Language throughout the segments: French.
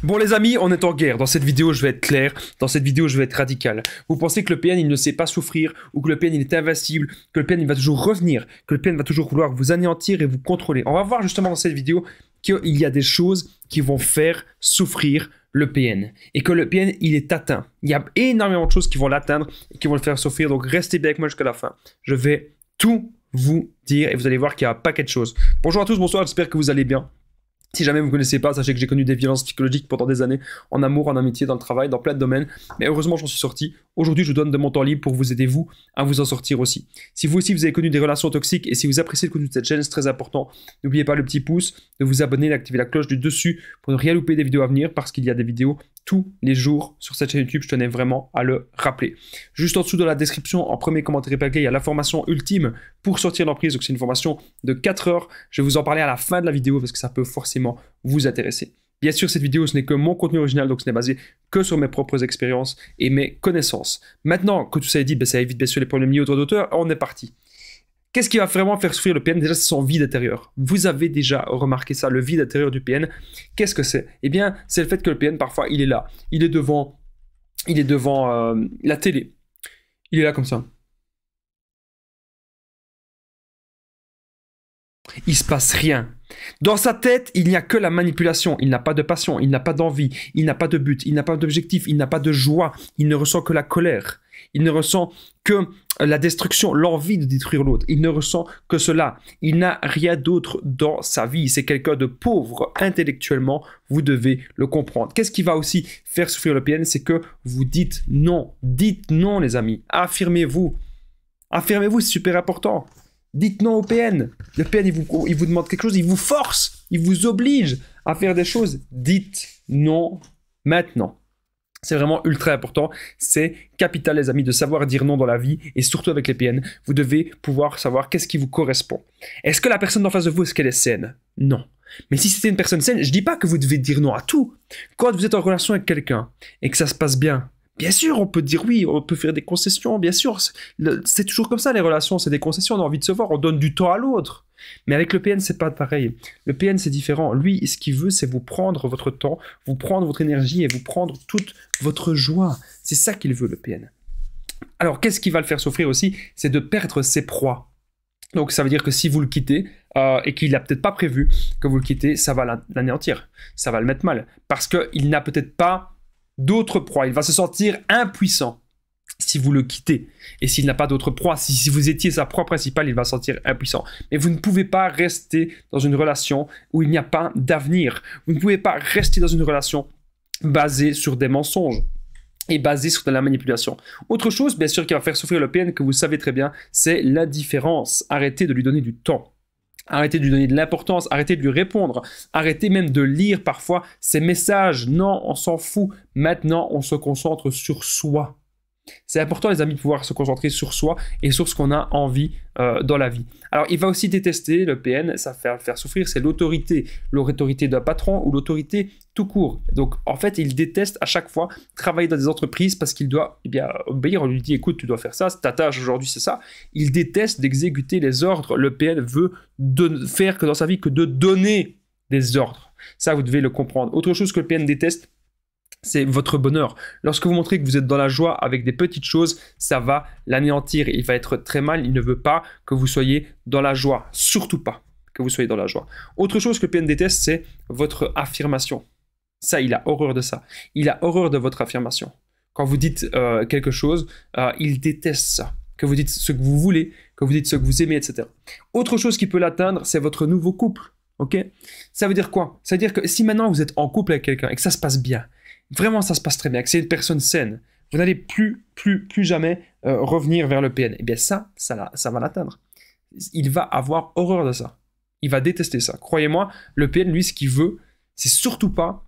Bon les amis, on est en guerre. Dans cette vidéo, je vais être clair. Dans cette vidéo, je vais être radical. Vous pensez que le PN, il ne sait pas souffrir, ou que le PN, il est invincible, que le PN, il va toujours revenir, que le PN va toujours vouloir vous anéantir et vous contrôler. On va voir justement dans cette vidéo qu'il y a des choses qui vont faire souffrir le PN. Et que le PN, il est atteint. Il y a énormément de choses qui vont l'atteindre et qui vont le faire souffrir. Donc restez bien avec moi jusqu'à la fin. Je vais tout vous dire et vous allez voir qu'il y a un paquet de choses. Bonjour à tous, bonsoir, j'espère que vous allez bien. Si jamais vous ne me connaissez pas, sachez que j'ai connu des violences psychologiques pendant des années, en amour, en amitié, dans le travail, dans plein de domaines. Mais heureusement, j'en suis sorti. Aujourd'hui, je vous donne de mon temps libre pour vous aider, vous, à vous en sortir aussi. Si vous aussi, vous avez connu des relations toxiques et si vous appréciez le contenu de cette chaîne, c'est très important. N'oubliez pas le petit pouce, de vous abonner, d'activer la cloche du dessus pour ne rien louper des vidéos à venir parce qu'il y a des vidéos tous les jours sur cette chaîne YouTube. Je tenais vraiment à le rappeler. Juste en dessous de la description, en premier commentaire épinglé, il y a la formation ultime pour sortir de l'emprise. Donc, c'est une formation de 4 heures. Je vais vous en parler à la fin de la vidéo parce que ça peut forcément vous intéresser. Bien sûr, cette vidéo, ce n'est que mon contenu original, donc ce n'est basé que sur mes propres expériences et mes connaissances. Maintenant que tout ça est dit, ça évite bien sûr les problèmes liés aux droits d'auteur. On est parti. Qu'est-ce qui va vraiment faire souffrir le PN? Déjà, c'est son vide intérieur. Vous avez déjà remarqué ça, le vide intérieur du PN. Qu'est-ce que c'est? Eh bien, c'est le fait que le PN, parfois, il est là. Il est devant la télé. Il est là comme ça. Il se passe rien. Dans sa tête, il n'y a que la manipulation. Il n'a pas de passion, il n'a pas d'envie, il n'a pas de but, il n'a pas d'objectif, il n'a pas de joie. Il ne ressent que la colère. Il ne ressent que la destruction, l'envie de détruire l'autre. Il ne ressent que cela. Il n'a rien d'autre dans sa vie. C'est quelqu'un de pauvre intellectuellement. Vous devez le comprendre. Qu'est-ce qui va aussi faire souffrir le PN? C'est que vous dites non. Dites non, les amis. Affirmez-vous. Affirmez-vous, c'est super important. Dites non au PN. Le PN, il vous demande quelque chose, il vous force, il vous oblige à faire des choses. Dites non maintenant. C'est vraiment ultra important. C'est capital, les amis, de savoir dire non dans la vie et surtout avec les PN. Vous devez pouvoir savoir qu'est-ce qui vous correspond. Est-ce que la personne en face de vous, est-ce qu'elle est saine? Non. Mais si c'était une personne saine, je ne dis pas que vous devez dire non à tout. Quand vous êtes en relation avec quelqu'un et que ça se passe bien, bien sûr, on peut dire oui, on peut faire des concessions, bien sûr. C'est toujours comme ça, les relations, c'est des concessions, on a envie de se voir, on donne du temps à l'autre. Mais avec le PN, c'est pas pareil. Le PN, c'est différent. Lui, ce qu'il veut, c'est vous prendre votre temps, vous prendre votre énergie et vous prendre toute votre joie. C'est ça qu'il veut, le PN. Alors, qu'est-ce qui va le faire souffrir aussi? C'est de perdre ses proies. Donc, ça veut dire que si vous le quittez, et qu'il n'a peut-être pas prévu que vous le quittez, ça va l'anéantir. Ça va le mettre mal. Parce qu'il n'a peut-être pas d'autres proies. Il va se sentir impuissant si vous le quittez. Et s'il n'a pas d'autres proies, si vous étiez sa proie principale, il va se sentir impuissant. Mais vous ne pouvez pas rester dans une relation où il n'y a pas d'avenir. Vous ne pouvez pas rester dans une relation basée sur des mensonges et basée sur de la manipulation. Autre chose, bien sûr, qui va faire souffrir le PN, que vous savez très bien, c'est l'indifférence. Arrêtez de lui donner du temps. Arrêtez de lui donner de l'importance, arrêtez de lui répondre, arrêtez même de lire parfois ses messages. Non, on s'en fout. Maintenant, on se concentre sur soi. C'est important, les amis, de pouvoir se concentrer sur soi et sur ce qu'on a envie dans la vie. Alors, il va aussi détester, le PN, ça va faire souffrir, c'est l'autorité. L'autorité d'un patron ou l'autorité tout court. Donc, en fait, il déteste à chaque fois travailler dans des entreprises parce qu'il doit obéir. On lui dit, écoute, tu dois faire ça, ta tâche aujourd'hui, c'est ça. Il déteste d'exécuter les ordres. Le PN veut faire que dans sa vie que de donner des ordres. Ça, vous devez le comprendre. Autre chose que le PN déteste, c'est votre bonheur. Lorsque vous montrez que vous êtes dans la joie avec des petites choses, ça va l'anéantir. Il va être très mal. Il ne veut pas que vous soyez dans la joie. Surtout pas que vous soyez dans la joie. Autre chose que le PN déteste, c'est votre affirmation. Ça, il a horreur de ça. Il a horreur de votre affirmation. Quand vous dites quelque chose, il déteste ça. Que vous dites ce que vous voulez, que vous dites ce que vous aimez, etc. Autre chose qui peut l'atteindre, c'est votre nouveau couple. Ok? Ça veut dire quoi? Ça veut dire que si maintenant vous êtes en couple avec quelqu'un et que ça se passe bien, vraiment ça se passe très bien, que c'est une personne saine, vous n'allez plus jamais revenir vers le PN. Eh bien ça va l'atteindre. Il va avoir horreur de ça. Il va détester ça. Croyez-moi, le PN, lui, ce qu'il veut, c'est surtout pas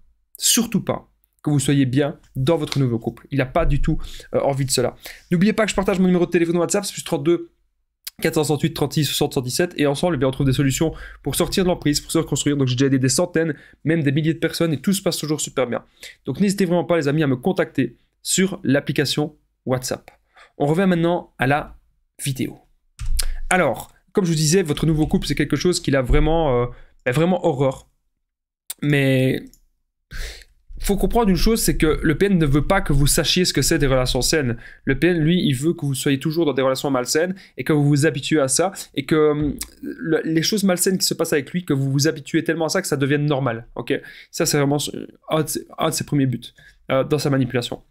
que vous soyez bien dans votre nouveau couple. Il n'a pas du tout envie de cela. N'oubliez pas que je partage mon numéro de téléphone WhatsApp, c'est plus 32 468 36 60 117 et ensemble on trouve des solutions pour sortir de l'emprise, pour se reconstruire. Donc j'ai déjà aidé des centaines, même des milliers de personnes et tout se passe toujours super bien. Donc n'hésitez vraiment pas, les amis, à me contacter sur l'application WhatsApp. On revient maintenant à la vidéo. Alors, comme je vous disais, votre nouveau couple, c'est quelque chose qu'il a vraiment horreur. Mais faut comprendre une chose, c'est que le PN ne veut pas que vous sachiez ce que c'est des relations saines. Le PN, lui, il veut que vous soyez toujours dans des relations malsaines et que vous vous habituez à ça et que les choses malsaines qui se passent avec lui, que vous vous habituez tellement à ça que ça devienne normal. Ok, ça, c'est vraiment un de ses premiers buts dans sa manipulation.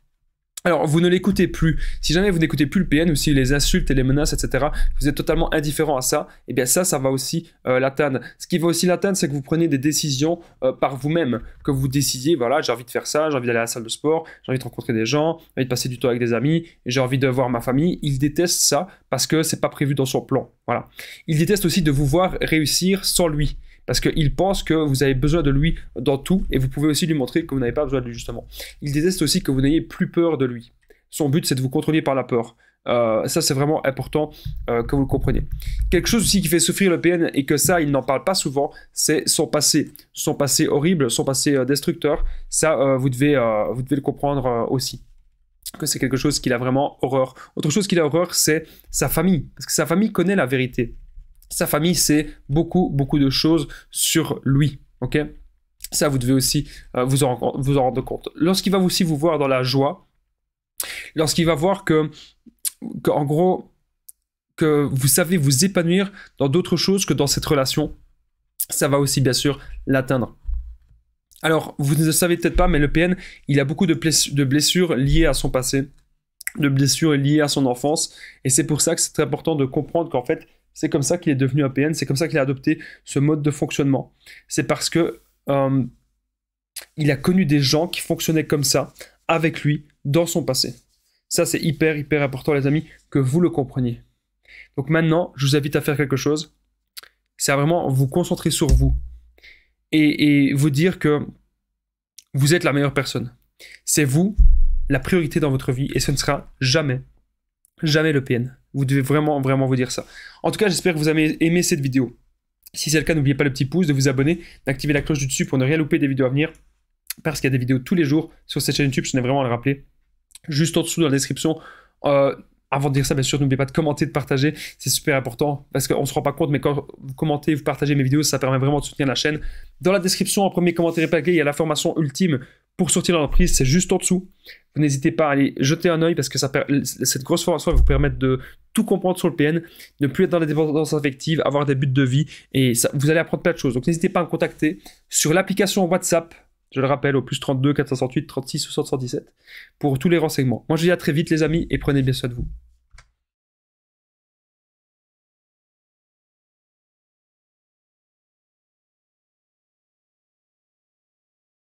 Alors, vous ne l'écoutez plus. Si jamais vous n'écoutez plus le PN, ou si les insultes et les menaces, etc., vous êtes totalement indifférent à ça, et bien ça va aussi l'atteindre. Ce qui va aussi l'atteindre, c'est que vous prenez des décisions par vous-même. Que vous décidiez, voilà, j'ai envie de faire ça, j'ai envie d'aller à la salle de sport, j'ai envie de rencontrer des gens, j'ai envie de passer du temps avec des amis, j'ai envie de voir ma famille. Il déteste ça parce que c'est pas prévu dans son plan. Voilà. Il déteste aussi de vous voir réussir sans lui. Parce qu'il pense que vous avez besoin de lui dans tout, et vous pouvez aussi lui montrer que vous n'avez pas besoin de lui, justement. Il déteste aussi que vous n'ayez plus peur de lui. Son but, c'est de vous contrôler par la peur. Ça, c'est vraiment important que vous le compreniez. Quelque chose aussi qui fait souffrir le PN, et que ça, il n'en parle pas souvent, c'est son passé. Son passé horrible, son passé destructeur. Ça, vous devez le comprendre aussi. Que c'est quelque chose qu'il a vraiment horreur. Autre chose qu'il a horreur, c'est sa famille. Parce que sa famille connaît la vérité. Sa famille sait beaucoup de choses sur lui, ok? Ça, vous devez aussi vous en rendre compte. Lorsqu'il va aussi vous voir dans la joie, lorsqu'il va voir en gros, que vous savez vous épanouir dans d'autres choses que dans cette relation, ça va aussi, bien sûr, l'atteindre. Alors, vous ne le savez peut-être pas, mais le PN, il a beaucoup de blessures liées à son passé, de blessures liées à son enfance, et c'est pour ça que c'est très important de comprendre qu'en fait, c'est comme ça qu'il est devenu un PN, c'est comme ça qu'il a adopté ce mode de fonctionnement. C'est parce que il a connu des gens qui fonctionnaient comme ça, avec lui, dans son passé. Ça, c'est hyper important, les amis, que vous le compreniez. Donc maintenant, je vous invite à faire quelque chose. C'est à vraiment vous concentrer sur vous. Et vous dire que vous êtes la meilleure personne. C'est vous, la priorité dans votre vie, et ce ne sera jamais le PN. Vous devez vraiment vous dire ça. En tout cas, j'espère que vous avez aimé cette vidéo. Si c'est le cas, n'oubliez pas le petit pouce, de vous abonner, d'activer la cloche du dessus pour ne rien louper des vidéos à venir, parce qu'il y a des vidéos tous les jours sur cette chaîne YouTube, je tenais vraiment à le rappeler. Juste en dessous dans la description, avant de dire ça, bien sûr, n'oubliez pas de commenter, de partager, c'est super important, parce qu'on ne se rend pas compte, mais quand vous commentez, vous partagez mes vidéos, ça permet vraiment de soutenir la chaîne. Dans la description, en premier commentaire épinglé, il y a la formation ultime pour sortir de l'entreprise, c'est juste en dessous. Vous n'hésitez pas à aller jeter un œil, parce que cette grosse formation va vous permettre de tout comprendre sur le PN, ne plus être dans la dépendance affective, avoir des buts de vie, et ça, vous allez apprendre plein de choses. Donc n'hésitez pas à me contacter sur l'application WhatsApp, je le rappelle, au plus 32 468 36 77 pour tous les renseignements. Moi je vous dis à très vite les amis, et prenez bien soin de vous.